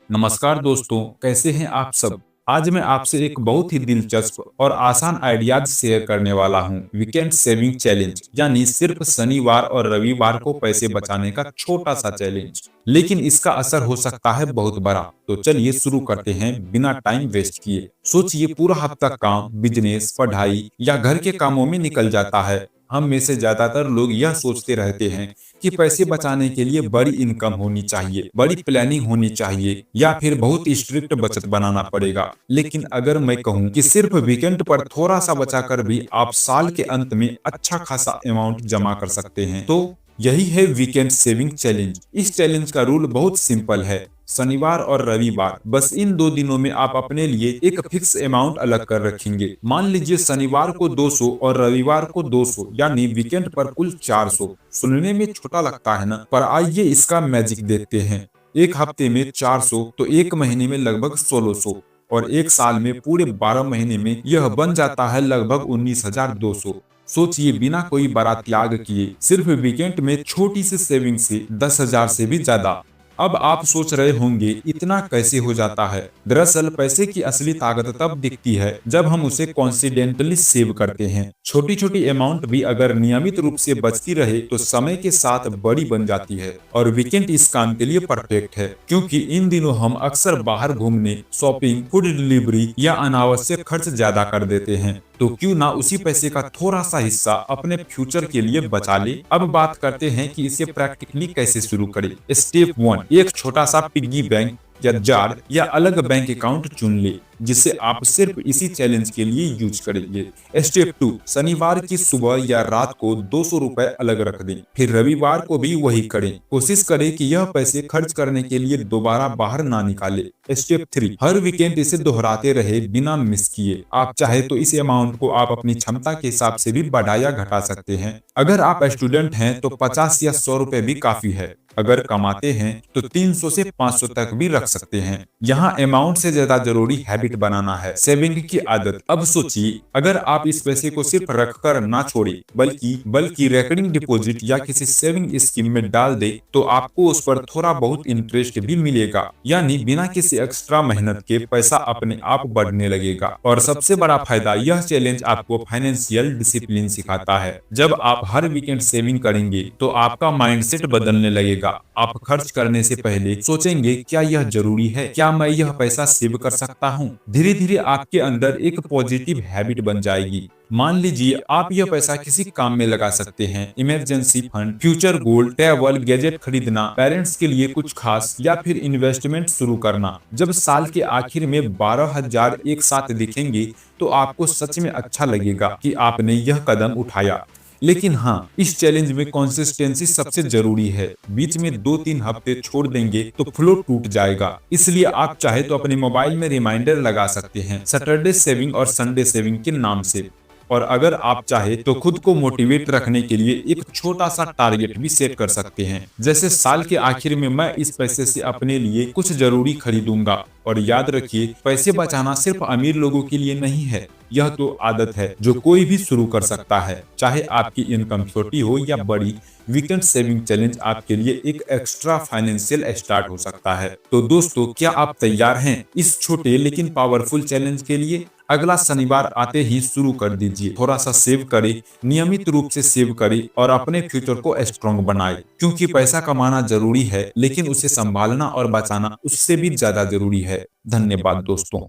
नमस्कार दोस्तों, कैसे हैं आप सब। आज मैं आपसे एक बहुत ही दिलचस्प और आसान आइडियाज शेयर करने वाला हूं। वीकेंड सेविंग चैलेंज, यानी सिर्फ शनिवार और रविवार को पैसे बचाने का छोटा सा चैलेंज, लेकिन इसका असर हो सकता है बहुत बड़ा। तो चलिए शुरू करते हैं बिना टाइम वेस्ट किए। सोचिए, पूरा हफ्ता काम, बिजनेस, पढ़ाई या घर के कामों में निकल जाता है। हम में से ज्यादातर लोग यह सोचते रहते हैं कि पैसे बचाने के लिए बड़ी इनकम होनी चाहिए, बड़ी प्लानिंग होनी चाहिए, या फिर बहुत स्ट्रिक्ट बचत बनाना पड़ेगा। लेकिन अगर मैं कहूं कि सिर्फ वीकेंड पर थोड़ा सा बचाकर भी आप साल के अंत में अच्छा खासा अमाउंट जमा कर सकते हैं, तो यही है वीकेंड सेविंग चैलेंज। इस चैलेंज का रूल बहुत सिंपल है। शनिवार और रविवार, बस इन 2 दिनों में आप अपने लिए एक फिक्स अमाउंट अलग कर रखेंगे। मान लीजिए शनिवार को 200 और रविवार को 200, यानी वीकेंड पर कुल 400। सुनने में छोटा लगता है ना, पर आइए इसका मैजिक देखते हैं। एक हफ्ते में 400 तो एक महीने में लगभग 1600, और एक साल में पूरे 12 महीने में यह बन जाता है लगभग 19,200। सोचिए, बिना कोई बड़ा त्याग किए, सिर्फ वीकेंड में छोटी सी सेविंग से 10,000 से भी ज्यादा। अब आप सोच रहे होंगे, इतना कैसे हो जाता है। दरअसल पैसे की असली ताकत तब दिखती है जब हम उसे कॉन्सिडेंटली सेव करते हैं। छोटी छोटी अमाउंट भी अगर नियमित रूप से बचती रहे तो समय के साथ बड़ी बन जाती है। और वीकेंड इस काम के लिए परफेक्ट है, क्योंकि इन दिनों हम अक्सर बाहर घूमने, शॉपिंग, फूड डिलीवरी या अनावश्यक खर्च ज्यादा कर देते हैं। तो क्यों ना उसी पैसे का थोड़ा सा हिस्सा अपने फ्यूचर के लिए बचा ले। अब बात करते हैं कि इसे प्रैक्टिकली कैसे शुरू करें। स्टेप 1, एक छोटा सा पिग्गी बैंक या जार या अलग बैंक अकाउंट चुन ले, जिसे आप सिर्फ इसी चैलेंज के लिए यूज करेंगे। स्टेप 2, शनिवार की सुबह या रात को 200 रुपए अलग रख दें, फिर रविवार को भी वही करें। कोशिश करें कि यह पैसे खर्च करने के लिए दोबारा बाहर ना निकाले। स्टेप 3, हर वीकेंड इसे दोहराते रहे बिना मिस किए। आप चाहे तो इस अमाउंट को आप अपनी क्षमता के हिसाब से भी बढ़ा या घटा सकते हैं। अगर आप स्टूडेंट हैं तो 50 या 100 रुपए भी काफी है। अगर कमाते हैं तो 300 से 500 तक भी रख सकते हैं। यहाँ अमाउंट से ज्यादा जरूरी हैबिट बनाना है, सेविंग की आदत। अब सोचिए, अगर आप इस पैसे को सिर्फ रखकर ना छोड़े, बल्कि रेकरिंग डिपॉजिट या किसी सेविंग स्कीम में डाल दे, तो आपको उस पर थोड़ा बहुत इंटरेस्ट भी मिलेगा। यानी बिना किसी एक्स्ट्रा मेहनत के पैसा अपने आप बढ़ने लगेगा। और सबसे बड़ा फायदा, यह चैलेंज आपको फाइनेंशियल डिसिप्लिन सिखाता है। जब आप हर वीकेंड सेविंग करेंगे तो आपका माइंडसेट बदलने लगेगा। आप खर्च करने से पहले सोचेंगे, क्या यह जरूरी है, क्या मैं यह पैसा सेव कर सकता हूँ। धीरे धीरे आपके अंदर एक पॉजिटिव हैबिट बन जाएगी। मान लीजिए आप यह पैसा किसी काम में लगा सकते हैं। Emergency fund, future goal, travel, gadget खरीदना, पेरेंट्स के लिए कुछ खास, या फिर इन्वेस्टमेंट शुरू करना। जब साल के आखिर में 12,000 एक साथ दिखेंगे तो आपको सच में अच्छा लगेगा कि आपने यह कदम उठाया। लेकिन हाँ, इस चैलेंज में कंसिस्टेंसी सबसे जरूरी है। बीच में 2-3 हफ्ते छोड़ देंगे तो फ्लो टूट जाएगा। इसलिए आप चाहे तो अपने मोबाइल में रिमाइंडर लगा सकते हैं, सैटरडे सेविंग और संडे सेविंग के नाम से। और अगर आप चाहे तो खुद को मोटिवेट रखने के लिए एक छोटा सा टारगेट भी सेट कर सकते हैं, जैसे साल के आखिर में मैं इस पैसे से अपने लिए कुछ जरूरी खरीदूंगा। और याद रखिए, पैसे बचाना सिर्फ अमीर लोगों के लिए नहीं है, यह तो आदत है जो कोई भी शुरू कर सकता है, चाहे आपकी इनकम छोटी हो या बड़ी। वीकेंड सेविंग चैलेंज आपके लिए एक एक्स्ट्रा फाइनेंशियल स्टार्ट हो सकता है। तो दोस्तों, क्या आप तैयार हैं इस छोटे लेकिन पावरफुल चैलेंज के लिए? अगला शनिवार आते ही शुरू कर दीजिए। थोड़ा सा सेव करें, नियमित रूप से सेव करें और अपने फ्यूचर को स्ट्रॉन्ग बनाएं। क्योंकि पैसा कमाना जरूरी है, लेकिन उसे संभालना और बचाना उससे भी ज्यादा जरूरी है। धन्यवाद दोस्तों।